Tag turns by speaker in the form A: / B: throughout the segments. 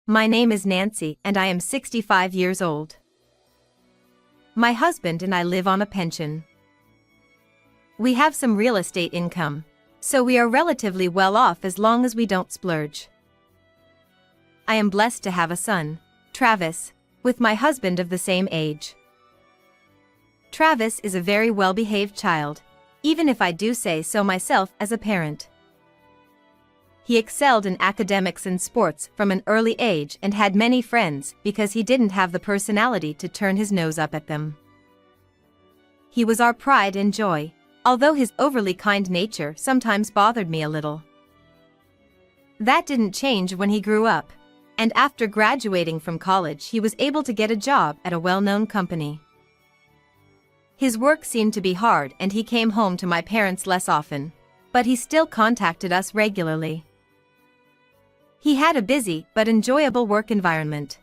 A: My name is Nancy and I am 65 years old. My husband and I live on a pension. We have some real estate income, so we are relatively well off as long as we don't splurge. I am blessed to have a son, Travis, with my husband of the same age. Travis is a very well-behaved child, even if I do say so myself as a parent. He excelled in academics and sports from an early age and had many friends because he didn't have the personality to turn his nose up at them. He was our pride and joy, although his overly kind nature sometimes bothered me a little. That didn't change when he grew up, and after graduating from college he was able to get a job at a well-known company. His work seemed to be hard and he came home to my parents less often, but he still contacted us regularly. He had a busy but enjoyable work environment.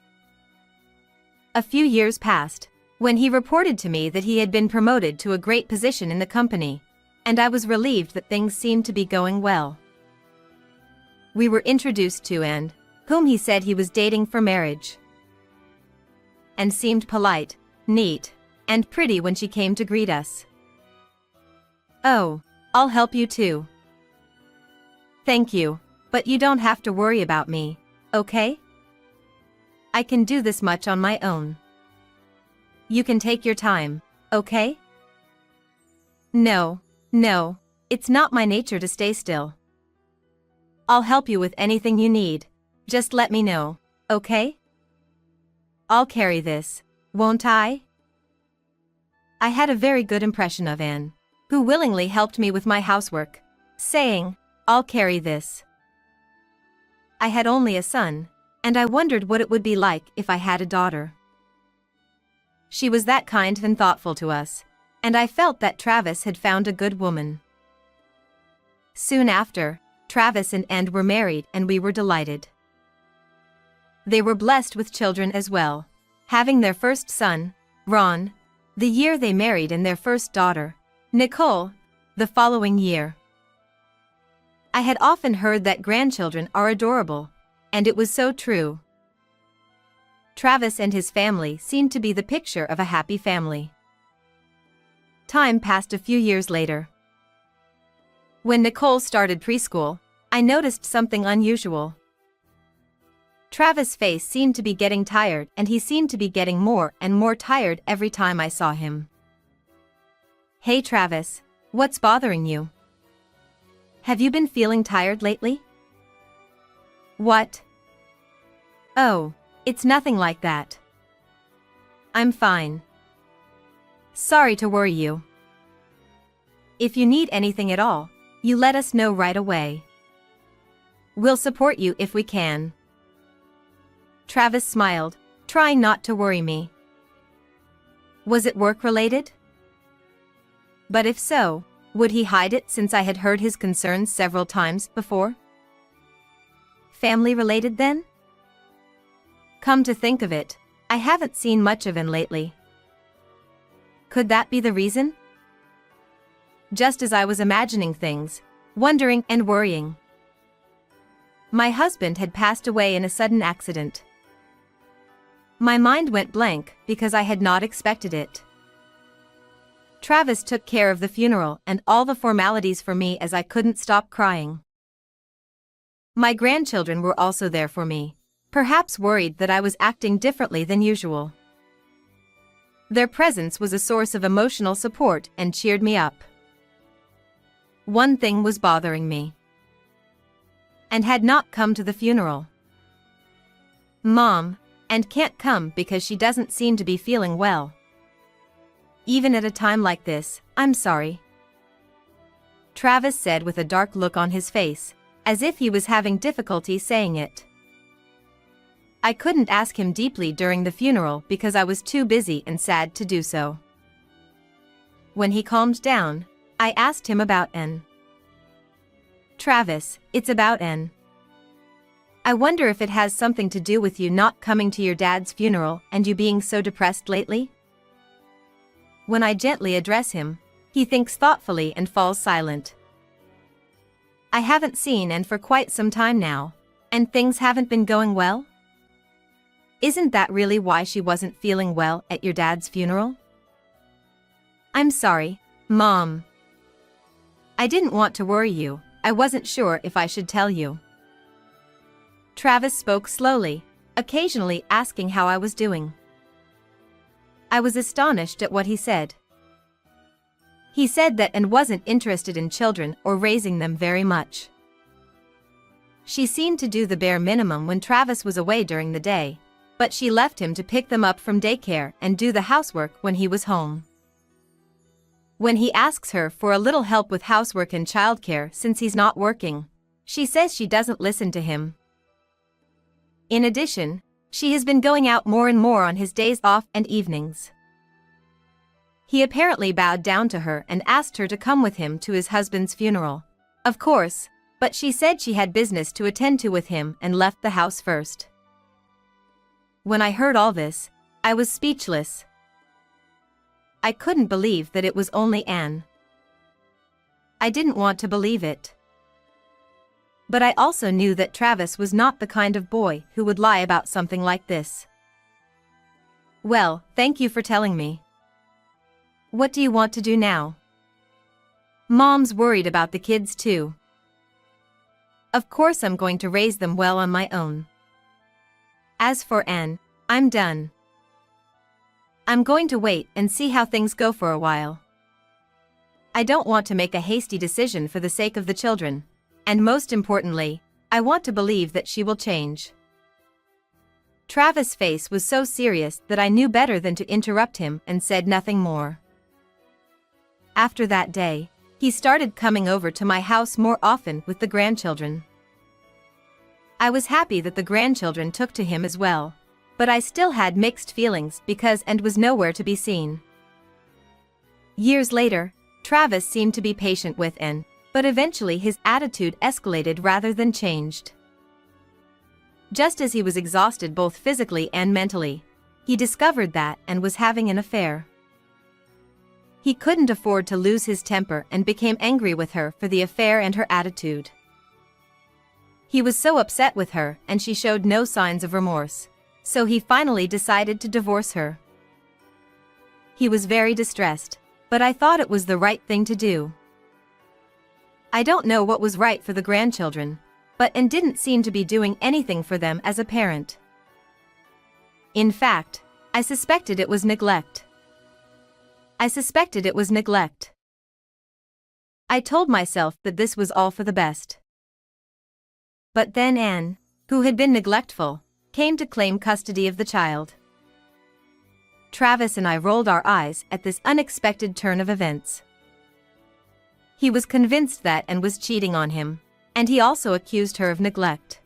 A: A few years passed, when he reported to me that he had been promoted to a great position in the company, and I was relieved that things seemed to be going well. We were introduced to Anne, whom he said he was dating for marriage, and seemed polite, neat, and pretty when she came to greet us. "Oh, I'll help you too." "Thank you, but you don't have to worry about me, okay? I can do this much on my own. You can take your time, okay?" No, it's not my nature to stay still. "I'll help you with anything you need, just let me know, okay? I'll carry this, won't I?" I had a very good impression of Anne, who willingly helped me with my housework, saying, "I'll carry this." I had only a son, and I wondered what it would be like if I had a daughter. She was that kind and thoughtful to us, and I felt that Travis had found a good woman. Soon after, Travis and Anne were married and we were delighted. They were blessed with children as well, having their first son, Ron, the year they married, and their first daughter, Nicole, the following year. I had often heard that grandchildren are adorable, and it was so true. Travis and his family seemed to be the picture of a happy family. Time passed a few years later. When Nicole started preschool, I noticed something unusual. Travis' face seemed to be getting tired and he seemed to be getting more and more tired every time I saw him. "Hey Travis, what's bothering you? Have you been feeling tired lately?" "What? Oh, it's nothing like that. I'm fine. Sorry to worry you. If you need anything at all, you let us know right away. We'll support you if we can." Travis smiled, trying not to worry me. Was it work-related? But if so, would he hide it since I had heard his concerns several times before? Family-related then? Come to think of it, I haven't seen much of him lately. Could that be the reason? Just as I was imagining things, wondering and worrying, my husband had passed away in a sudden accident. My mind went blank because I had not expected it. Travis took care of the funeral and all the formalities for me as I couldn't stop crying. My grandchildren were also there for me, perhaps worried that I was acting differently than usual. Their presence was a source of emotional support and cheered me up. One thing was bothering me, and had not come to the funeral. Mom, and can't come because she doesn't seem to be feeling well. Even at a time like this, I'm sorry. Travis said with a dark look on his face, as if he was having difficulty saying it. I couldn't ask him deeply during the funeral because I was too busy and sad to do so. When he calmed down, I asked him about N. Travis, it's about N. I wonder if it has something to do with you not coming to your dad's funeral and you being so depressed lately? When I gently address him, he thinks thoughtfully and falls silent. I haven't seen N for quite some time now, and things haven't been going well? Isn't that really why she wasn't feeling well at your dad's funeral? I'm sorry, Mom. I didn't want to worry you. I wasn't sure if I should tell you. Travis spoke slowly, occasionally asking how I was doing. I was astonished at what he said. He said that Anne wasn't interested in children or raising them very much. She seemed to do the bare minimum when Travis was away during the day, but she left him to pick them up from daycare and do the housework when he was home. When he asks her for a little help with housework and childcare since he's not working, she says she doesn't listen to him. In addition, she has been going out more and more on his days off and evenings. He apparently bowed down to her and asked her to come with him to his husband's funeral. Of course, but she said she had business to attend to with him and left the house first. When I heard all this, I was speechless. I couldn't believe that it was only Anne. I didn't want to believe it. But I also knew that Travis was not the kind of boy who would lie about something like this. Well, thank you for telling me. What do you want to do now? Mom's worried about the kids too. Of course I'm going to raise them well on my own. As for Anne, I'm done. I'm going to wait and see how things go for a while. I don't want to make a hasty decision for the sake of the children, and most importantly, I want to believe that she will change. Travis' face was so serious that I knew better than to interrupt him and said nothing more. After that day, he started coming over to my house more often with the grandchildren. I was happy that the grandchildren took to him as well, but I still had mixed feelings because Anne was nowhere to be seen. Years later, Travis seemed to be patient with Anne, but eventually his attitude escalated rather than changed. Just as he was exhausted both physically and mentally, he discovered that Anne was having an affair. He couldn't afford to lose his temper and became angry with her for the affair and her attitude. He was so upset with her and she showed no signs of remorse, so he finally decided to divorce her. He was very distressed, but I thought it was the right thing to do. I don't know what was right for the grandchildren, but Anne didn't seem to be doing anything for them as a parent. In fact, I suspected it was neglect. I told myself that this was all for the best. But then Anne, who had been neglectful, came to claim custody of the child. Travis and I rolled our eyes at this unexpected turn of events. He was convinced that Anne was cheating on him, and he also accused her of neglect.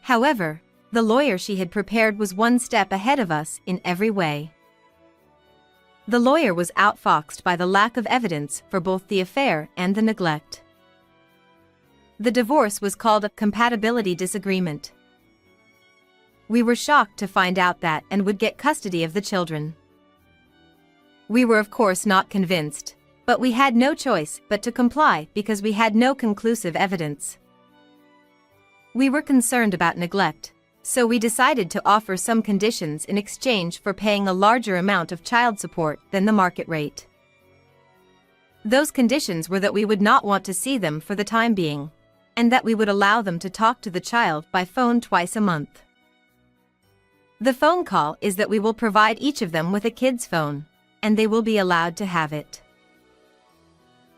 A: However, the lawyer she had prepared was one step ahead of us in every way. The lawyer was outfoxed by the lack of evidence for both the affair and the neglect. The divorce was called a compatibility disagreement. We were shocked to find out that Anne would get custody of the children. We were of course not convinced, but we had no choice but to comply because we had no conclusive evidence. We were concerned about neglect, so we decided to offer some conditions in exchange for paying a larger amount of child support than the market rate. Those conditions were that we would not want to see them for the time being, and that we would allow them to talk to the child by phone twice a month. The phone call is that we will provide each of them with a kid's phone, and they will be allowed to have it.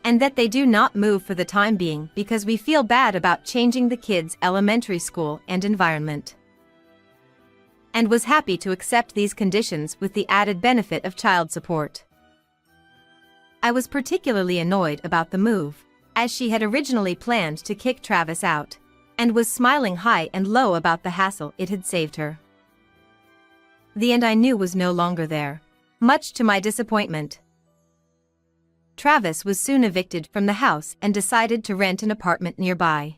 A: And that they do not move for the time being because we feel bad about changing the kids' elementary school and environment. And was happy to accept these conditions with the added benefit of child support. I was particularly annoyed about the move, as she had originally planned to kick Travis out, and was smiling high and low about the hassle it had saved her. The end I knew was no longer there, much to my disappointment. Travis was soon evicted from the house and decided to rent an apartment nearby.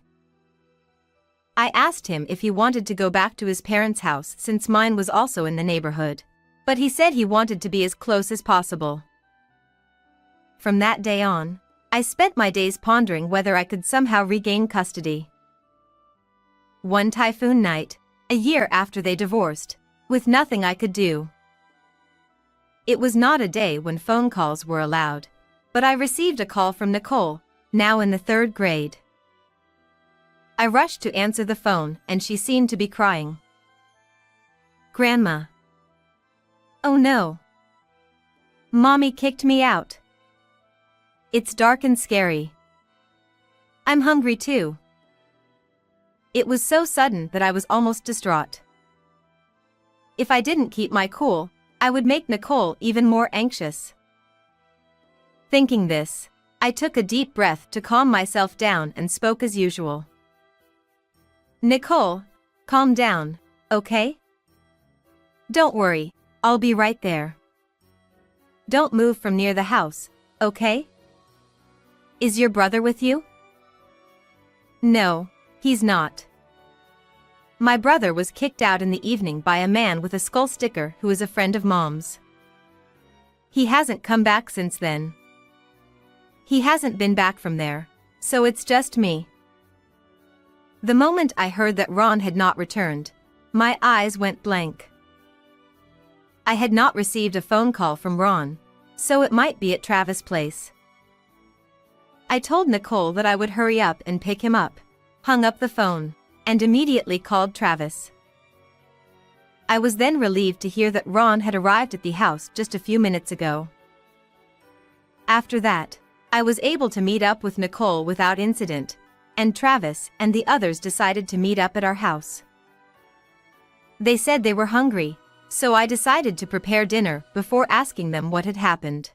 A: I asked him if he wanted to go back to his parents' house since mine was also in the neighborhood, but he said he wanted to be as close as possible. From that day on, I spent my days pondering whether I could somehow regain custody. One typhoon night, a year after they divorced, with nothing I could do. It was not a day when phone calls were allowed, but I received a call from Nicole, now in the 3rd grade. I rushed to answer the phone and she seemed to be crying. "Grandma." "Oh no. Mommy kicked me out. It's dark and scary. I'm hungry too." It was so sudden that I was almost distraught. If I didn't keep my cool, I would make Nicole even more anxious. Thinking this, I took a deep breath to calm myself down and spoke as usual. "Nicole, calm down, okay? Don't worry, I'll be right there. Don't move from near the house, okay? Is your brother with you?" "No, he's not. My brother was kicked out in the evening by a man with a skull sticker who is a friend of Mom's. He hasn't come back since then. He hasn't been back from there, so it's just me." The moment I heard that Ron had not returned, my eyes went blank. I had not received a phone call from Ron, so it might be at Travis' place. I told Nicole that I would hurry up and pick him up, hung up the phone, and immediately called Travis. I was then relieved to hear that Ron had arrived at the house just a few minutes ago. After that, I was able to meet up with Nicole without incident, and Travis and the others decided to meet up at our house. They said they were hungry, so I decided to prepare dinner before asking them what had happened.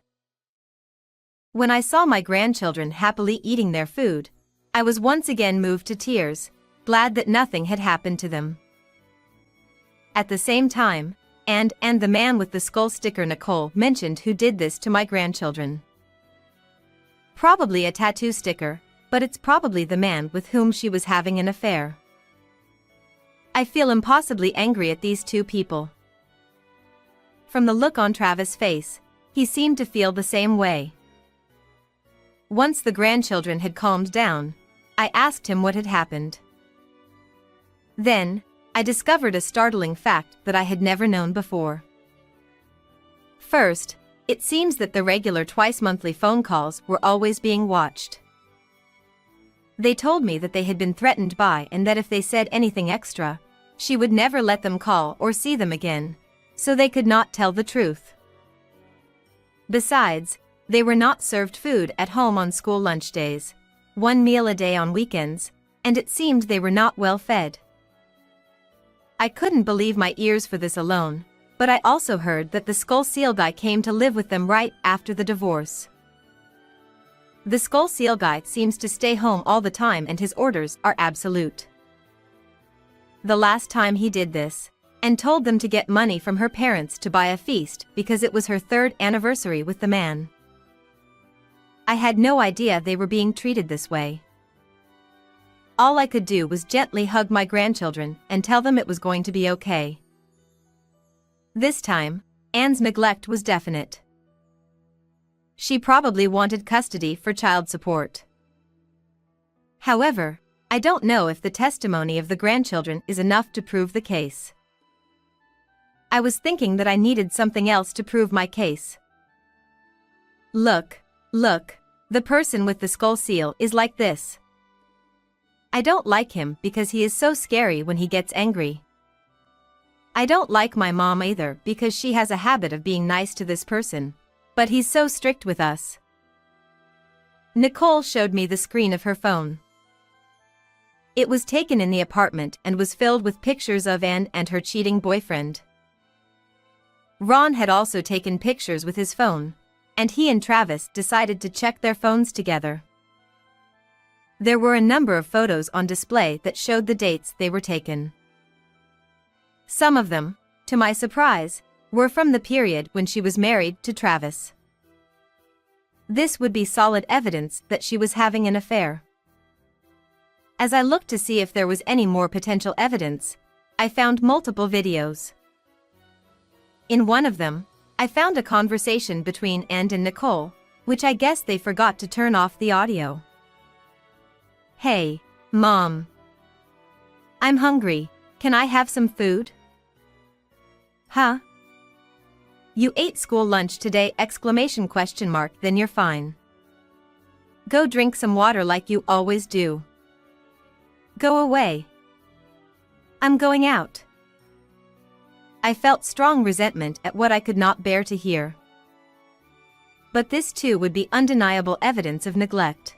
A: When I saw my grandchildren happily eating their food, I was once again moved to tears, glad that nothing had happened to them. At the same time, and the man with the skull sticker Nicole mentioned who did this to my grandchildren. Probably a tattoo sticker, but it's probably the man with whom she was having an affair. I feel impossibly angry at these two people. From the look on Travis' face, he seemed to feel the same way. Once the grandchildren had calmed down, I asked him what had happened. Then, I discovered a startling fact that I had never known before. First, it seems that the regular twice-monthly phone calls were always being watched. They told me that they had been threatened by and that if they said anything extra, she would never let them call or see them again, so they could not tell the truth. Besides, they were not served food at home on school lunch days, 1 meal a day on weekends, and it seemed they were not well fed. I couldn't believe my ears for this alone, but I also heard that the Skull Seal guy came to live with them right after the divorce. The Skull Seal guy seems to stay home all the time and his orders are absolute. The last time he did this, and told them to get money from her parents to buy a feast because it was her 3rd anniversary with the man. I had no idea they were being treated this way. All I could do was gently hug my grandchildren and tell them it was going to be okay. This time, Anne's neglect was definite. She probably wanted custody for child support. However, I don't know if the testimony of the grandchildren is enough to prove the case. I was thinking that I needed something else to prove my case. Look, the person with the skull seal is like this. I don't like him because he is so scary when he gets angry. I don't like my mom either because she has a habit of being nice to this person, but he's so strict with us. Nicole showed me the screen of her phone. It was taken in the apartment and was filled with pictures of Anne and her cheating boyfriend. Ron had also taken pictures with his phone, and he and Travis decided to check their phones together. There were a number of photos on display that showed the dates they were taken. Some of them, to my surprise, were from the period when she was married to Travis. This would be solid evidence that she was having an affair. As I looked to see if there was any more potential evidence, I found multiple videos. In one of them, I found a conversation between Anne and Nicole, which I guess they forgot to turn off the audio. "Hey, Mom. I'm hungry, Can I have some food? Huh? You ate school lunch today! ! Then you're fine. Go drink some water like you always do. Go away. I'm going out. I felt strong resentment at what I could not bear to hear. But this too would be undeniable evidence of neglect.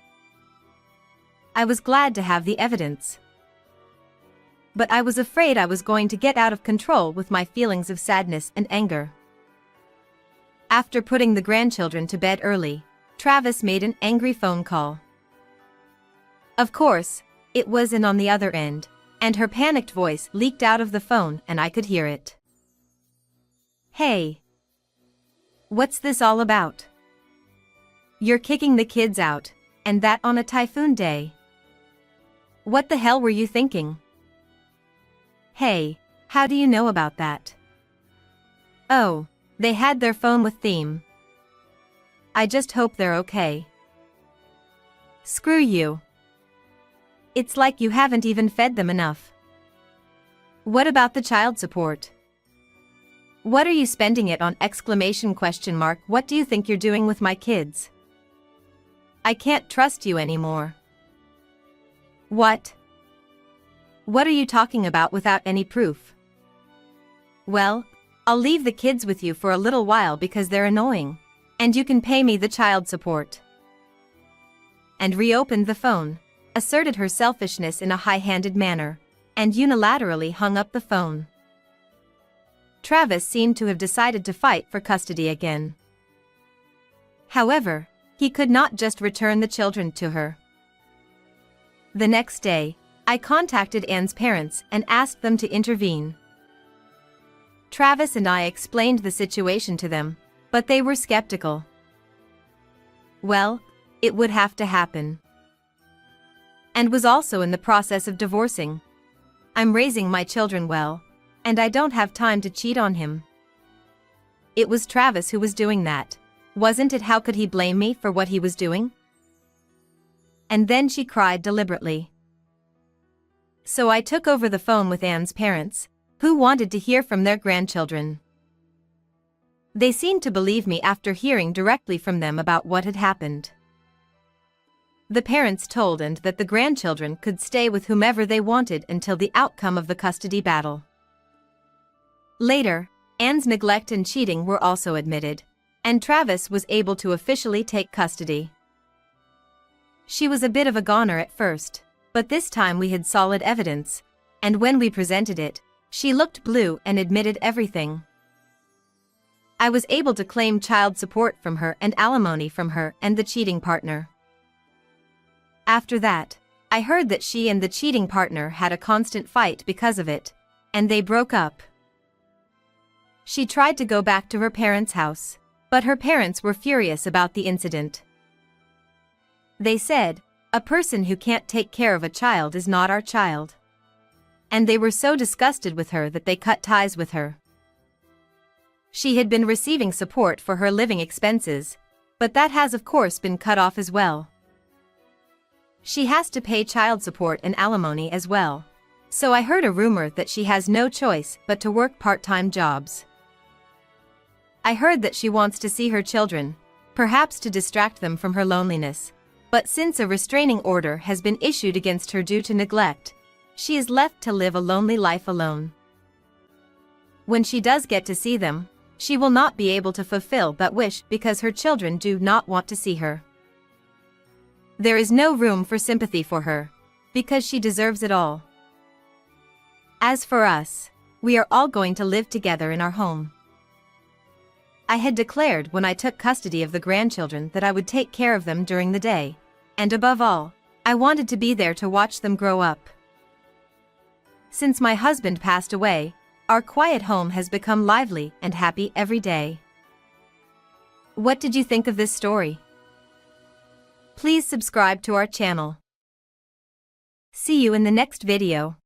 A: I was glad to have the evidence. But I was afraid I was going to get out of control with my feelings of sadness and anger. After putting the grandchildren to bed early, Travis made an angry phone call. Of course, it was Ann on the other end, and her panicked voice leaked out of the phone and I could hear it. Hey. What's this all about? You're kicking the kids out, and that on a typhoon day. What the hell were you thinking? Hey, how do you know about that? Oh, they had their phone with theme. I just hope they're okay. Screw you. It's like you haven't even fed them enough. What about the child support? What are you spending it on? ! What do you think you're doing with my kids? I can't trust you anymore. What? What are you talking about without any proof? Well, I'll leave the kids with you for a little while because they're annoying. And you can pay me the child support. And reopened the phone, asserted her selfishness in a high-handed manner, and unilaterally hung up the phone. Travis seemed to have decided to fight for custody again. However, he could not just return the children to her. The next day, I contacted Ann's parents and asked them to intervene. Travis and I explained the situation to them, but they were skeptical. Well, it would have to happen. And was also in the process of divorcing. I'm raising my children well, and I don't have time to cheat on him. It was Travis who was doing that, wasn't it? How could he blame me for what he was doing? And then she cried deliberately. So I took over the phone with Ann's parents, who wanted to hear from their grandchildren. They seemed to believe me after hearing directly from them about what had happened. The parents told Ann that the grandchildren could stay with whomever they wanted until the outcome of the custody battle. Later, Ann's neglect and cheating were also admitted, and Travis was able to officially take custody. She was a bit of a goner at first, but this time we had solid evidence, and when we presented it, she looked blue and admitted everything. I was able to claim child support from her and alimony from her and the cheating partner. After that, I heard that she and the cheating partner had a constant fight because of it, and they broke up. She tried to go back to her parents' house, but her parents were furious about the incident. They said, "A person who can't take care of a child is not our child." And they were so disgusted with her that they cut ties with her. She had been receiving support for her living expenses, but that has of course been cut off as well. She has to pay child support and alimony as well, so I heard a rumor that she has no choice but to work part-time jobs. I heard that she wants to see her children, perhaps to distract them from her loneliness, but since a restraining order has been issued against her due to neglect, she is left to live a lonely life alone. When she does get to see them, she will not be able to fulfill that wish because her children do not want to see her. There is no room for sympathy for her, because she deserves it all. As for us, we are all going to live together in our home. I had declared when I took custody of the grandchildren that I would take care of them during the day, and above all, I wanted to be there to watch them grow up. Since my husband passed away, our quiet home has become lively and happy every day. What did you think of this story? Please subscribe to our channel. See you in the next video.